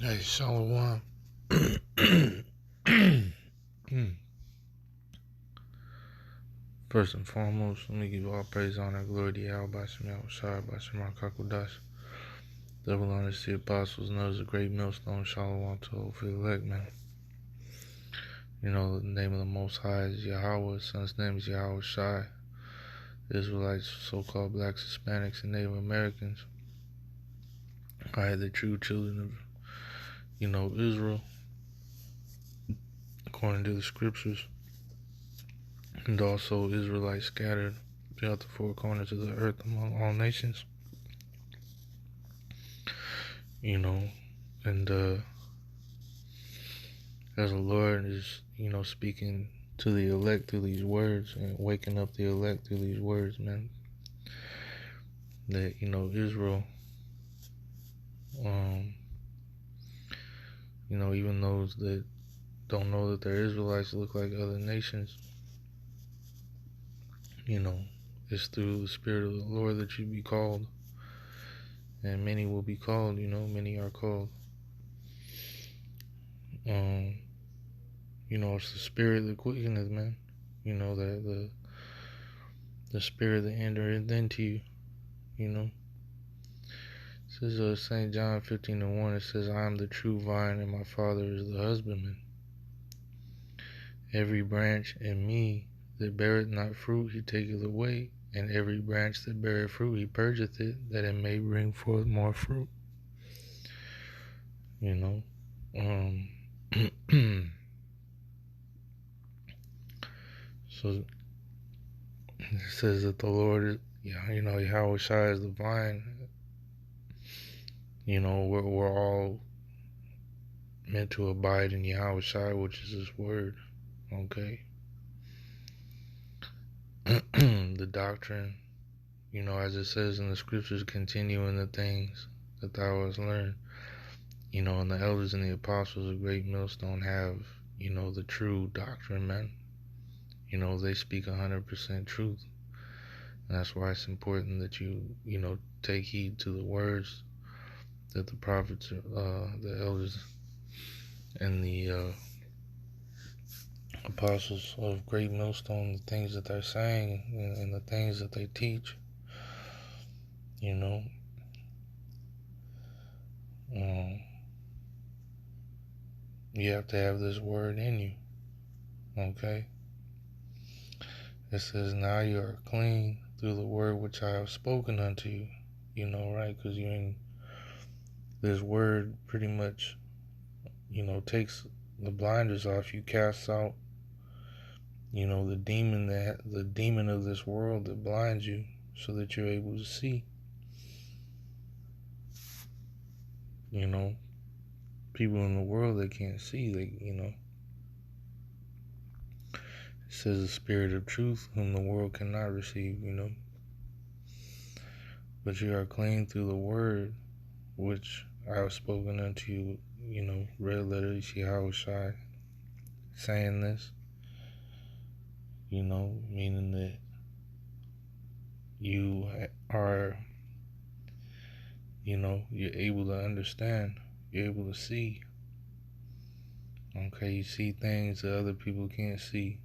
Hey, Shalom. First and foremost, let me give all praise, honor, glory to Yahweh, Bashim Yahweh Shai, Bashim Kakudash. Double honor to the apostles, and those a great millstone, Shalom to all for the elect, man. You know, the name of the Most High is Yahweh, His Son's name is Yahweh Shai. Israelites, so-called blacks, Hispanics, and Native Americans are the true children of, Israel, according to the scriptures. And also Israelites scattered throughout the four corners of the earth among all nations. And as the Lord is, speaking to the elect through these words and waking up the elect through these words, man, that, Israel, even those that don't know that they're Israelites look like other nations, it's through the Spirit of the Lord that you be called. And many will be called, many are called. It's the Spirit that quickeneth, man. That the Spirit that entereth into you, It says St. John 15:1, it says, I am the true vine, and my Father is the husbandman. Every branch in me that beareth not fruit, he taketh away, and every branch that beareth fruit, he purgeth it, that it may bring forth more fruit. So it says that the Lord, Yahweh Shai is the vine. We're all meant to abide in Yahweh Shai, which is His word. Okay. The doctrine, as it says in the scriptures, continue in the things that thou hast learned. And the elders and the apostles of Great Millstone have, the true doctrine, man. They speak 100% truth. And that's why it's important that you, take heed to the words that the prophets, the elders, and the apostles of Great Millstone, the things that they're saying and the things that they teach. You have to have this word in you. Okay? It says, now you are clean through the word which I have spoken unto you. Right? Because this word pretty much, takes the blinders off. You cast out, the demon of this world that blinds you so that you're able to see. People in the world, they can't see. It says the Spirit of truth whom the world cannot receive, But you are clean through the word which I have spoken unto you, red letters, Yahweh Shai, saying this, meaning that you are, you're able to understand, you're able to see. Okay, you see things that other people can't see.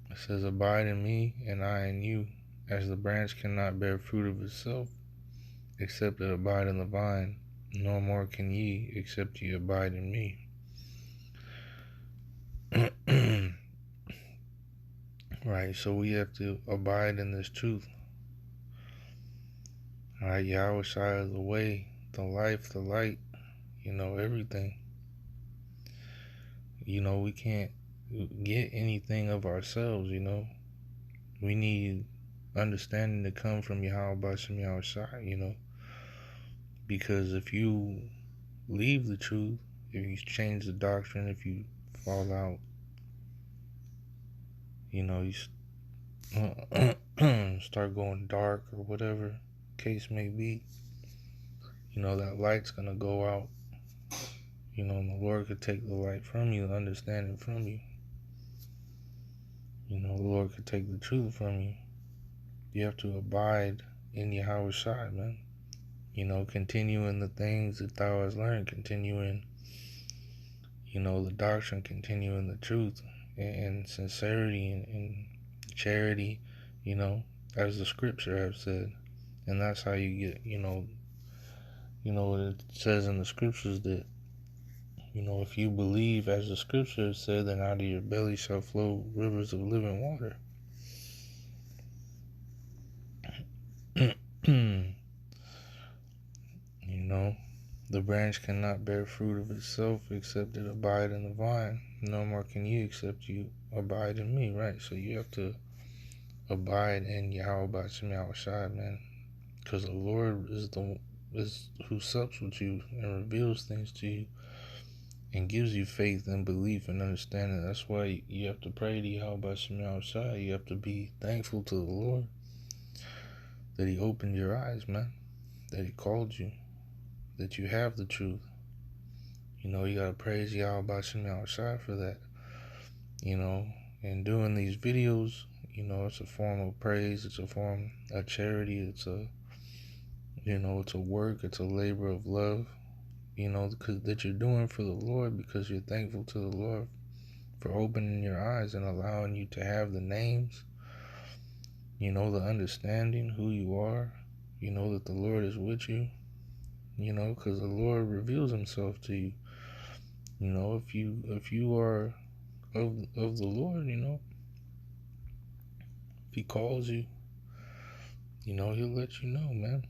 It says, abide in me and I in you, as the branch cannot bear fruit of itself, except it abide in the vine, no more can ye, except ye abide in me. Right, so we have to abide in this truth. Alright, Yahweh Shai is the way, the life, the light, everything. We can't get anything of ourselves, We need understanding to come from Yahweh Bashim Yahweh Shai, Because if you leave the truth, if you change the doctrine, if you fall out, you start going dark or whatever case may be, that light's gonna go out. And the Lord could take the light from you, the understanding from you. The Lord could take the truth from you. You have to abide in Yahweh Shai, man. Continue in the things that thou hast learned, continue in, the doctrine, continue in the truth, and sincerity, and charity, as the scripture have said. And that's how you get, what it says in the scriptures that, if you believe as the scripture said, then out of your belly shall flow rivers of living water. The branch cannot bear fruit of itself except it abide in the vine. No more can you except you abide in me, right? So you have to abide in Yahweh B'Shem Yahushua, man. Because the Lord is who sups with you and reveals things to you and gives you faith and belief and understanding. That's why you have to pray to Yahweh B'Shem Yahushua. You have to be thankful to the Lord that He opened your eyes, man. That He called you. That you have the truth. You gotta praise Yahweh B'Shem Yahushua for that. And doing these videos, it's a form of praise. It's a form of charity. It's a work. It's a labor of love. That you're doing for the Lord because you're thankful to the Lord for opening your eyes and allowing you to have the names, the understanding who you are, that the Lord is with you, because the Lord reveals Himself to you. If you are of the Lord, if He calls you, He'll let you know, man.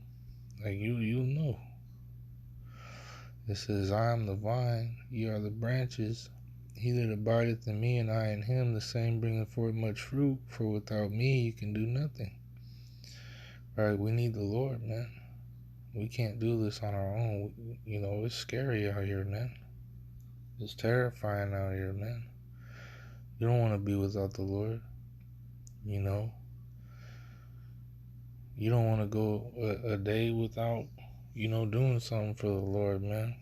Like you'll know. It says, I am the vine, ye are the branches. He that abideth in me, and I in him, the same bringeth forth much fruit. For without me, you can do nothing. Right? We need the Lord, man. We can't do this on our own. It's scary out here, man. It's terrifying out here, man. You don't want to be without the Lord. You don't want to go a day without, doing something for the Lord, man.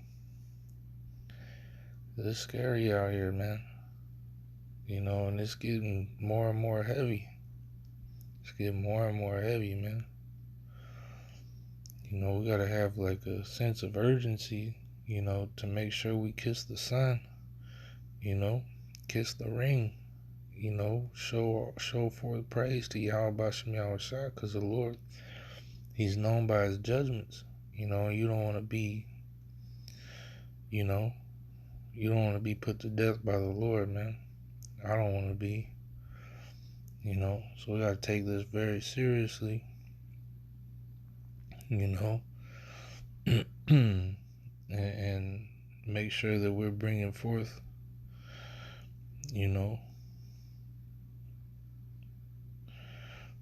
It's scary out here, man. And it's getting more and more heavy. It's getting more and more heavy, man. We gotta have like a sense of urgency, to make sure we kiss the sun, kiss the ring, show forth praise to Yahweh B'Shem Yahushua, because the Lord, He's known by His judgments, you don't want to be, you don't want to be put to death by the Lord, man. I don't want to be, so we gotta take this very seriously, and make sure that we're bringing forth,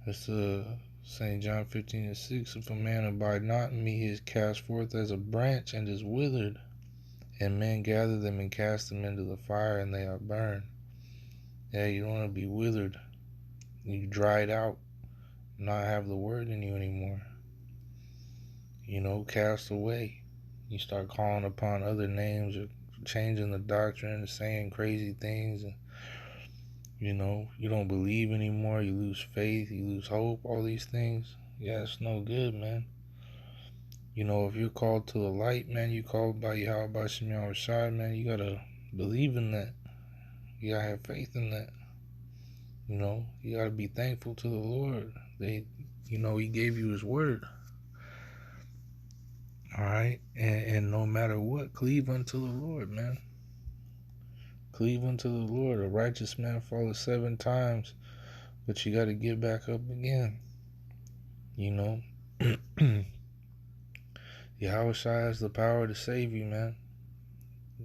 it's St. John 15:6, if a man abide not in me, he is cast forth as a branch and is withered, and men gather them and cast them into the fire, and they are burned. Yeah, you don't want to be withered. You dried out, not have the word in you anymore. Cast away. You start calling upon other names or changing the doctrine, saying crazy things, and you don't believe anymore. You lose faith, you lose hope, all these things. Yeah, it's no good, man. If you're called to the light, man, you called by Yahweh B'Shem Yahushua, man, you gotta believe in that. You gotta have faith in that. You gotta be thankful to the Lord. He gave you His word. Alright? And no matter what, cleave unto the Lord, man. Cleave unto the Lord. A righteous man falleth 7 times, but you gotta get back up again. Yahushua has the power to save you, man.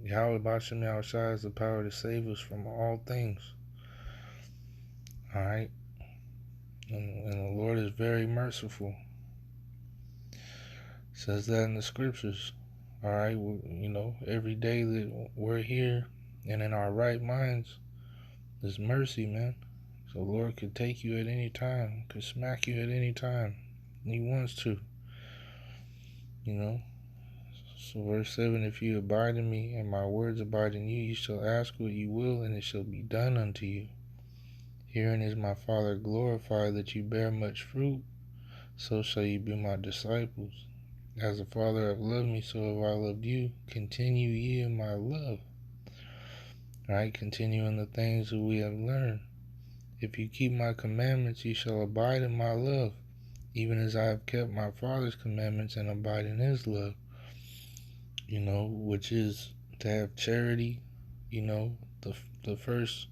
Yahweh B'Shem Yahushua has the power to save us from all things. Alright? And the Lord is very merciful. It says that in the scriptures. Alright? Every day that we're here and in our right minds, there's mercy, man. So the Lord could take you at any time, could smack you at any time He wants to. So verse 7, if you abide in me and my words abide in you, you shall ask what you will, and it shall be done unto you. Herein is my Father glorified, that you bear much fruit, so shall you be my disciples. As the Father hath loved me, so have I loved you. Continue ye in my love. Right? Continue in the things that we have learned. If you keep my commandments, ye shall abide in my love, even as I have kept my Father's commandments and abide in his love. Which is to have charity, the first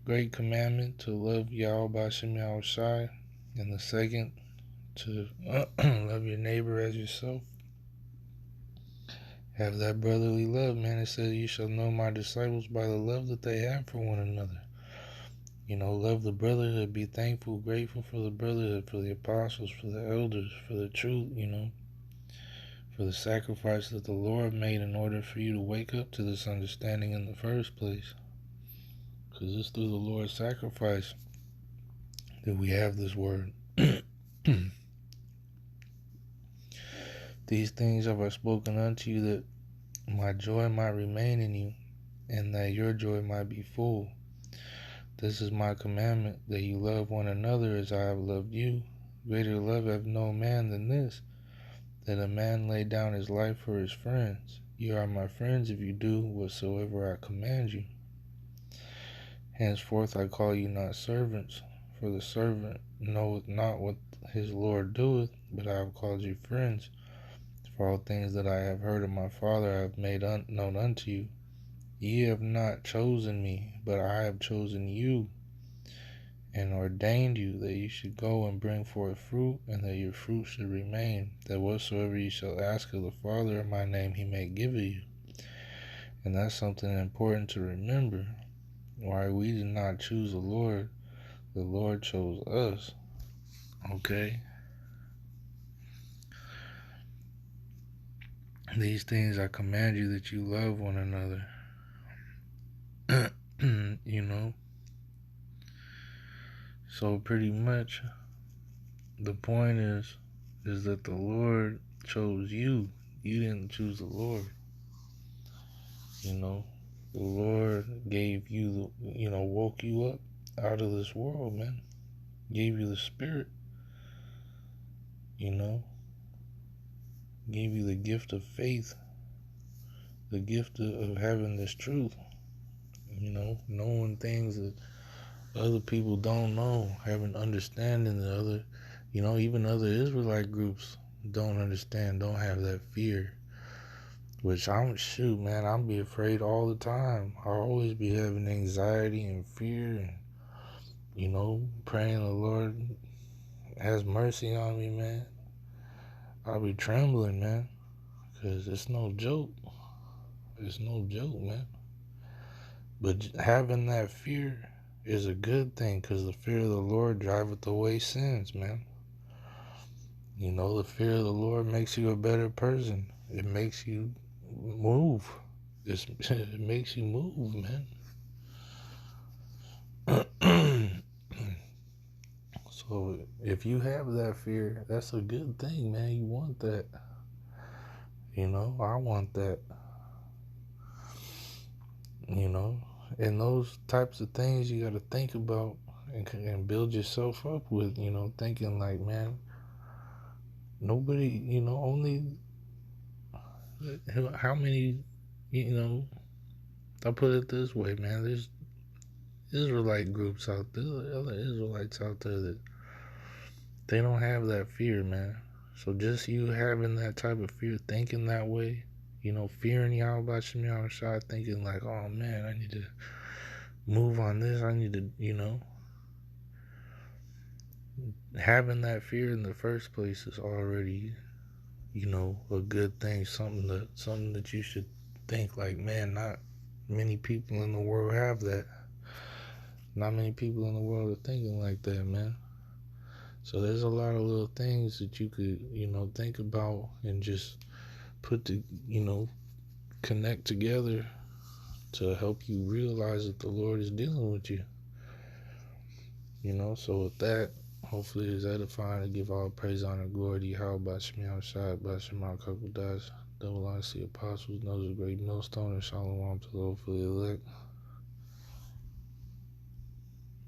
great commandment, to love Yahweh B'Shem Yahushai, and the second, to love your neighbor as yourself. Have that brotherly love, man. It says, you shall know my disciples by the love that they have for one another. Love the brotherhood, be thankful, grateful for the brotherhood, for the apostles, for the elders, for the truth, for the sacrifice that the Lord made in order for you to wake up to this understanding in the first place. Because it's through the Lord's sacrifice that we have this word. These things have I spoken unto you, that my joy might remain in you, and that your joy might be full. This is my commandment, that you love one another as I have loved you. Greater love hath no man than this, that a man lay down his life for his friends. You are my friends if you do whatsoever I command you. Henceforth I call you not servants, for the servant knoweth not what his Lord doeth, but I have called you friends. For all things that I have heard of my Father I have made known unto you. Ye have not chosen me, but I have chosen you, and ordained you, that you should go and bring forth fruit, and that your fruit should remain, that whatsoever you shall ask of the Father in my name, he may give it you. And that's something important to remember. Why we did not choose the Lord chose us. Okay? These things I command you, that you love one another. So pretty much the point is that the Lord chose you. You didn't choose the Lord. The Lord gave you, woke you up out of this world, man. Gave you the Spirit, gave you the gift of faith, the gift of having this truth, knowing things that other people don't know, having understanding that other, even other Israelite groups don't understand, don't have that fear. Which I'll be afraid all the time. I'll always be having anxiety and fear, and, praying the Lord has mercy on me, man. I'll be trembling, man, because it's no joke. It's no joke, man. But having that fear is a good thing, because the fear of the Lord driveth away sins, man. The fear of the Lord makes you a better person. It makes you move. It makes you move, man. So if you have that fear, that's a good thing, man. You want that. I want that. And those types of things you got to think about and build yourself up with, thinking like, man, nobody, only, how many, I'll put it this way, man, there's Israelite groups out there, other Israelites out there that they don't have that fear, man. So just you having that type of fear, thinking that way, fearing Yahweh B'Shem Yahushai, thinking like, oh man, I need to move on this, I need to, having that fear in the first place is already, a good thing, something that you should think like, man, not many people in the world have that. Not many people in the world are thinking like that, man. So there's a lot of little things that you could, think about and just put the, connect together to help you realize that the Lord is dealing with you. So with that, hopefully it's edifying. To give all praise, honor, glory to Yahweh B'Shem Yahushai, B'Shem HaKakodash, double honor to the apostles, knows a great millstone, and shalom to the hopefully elect.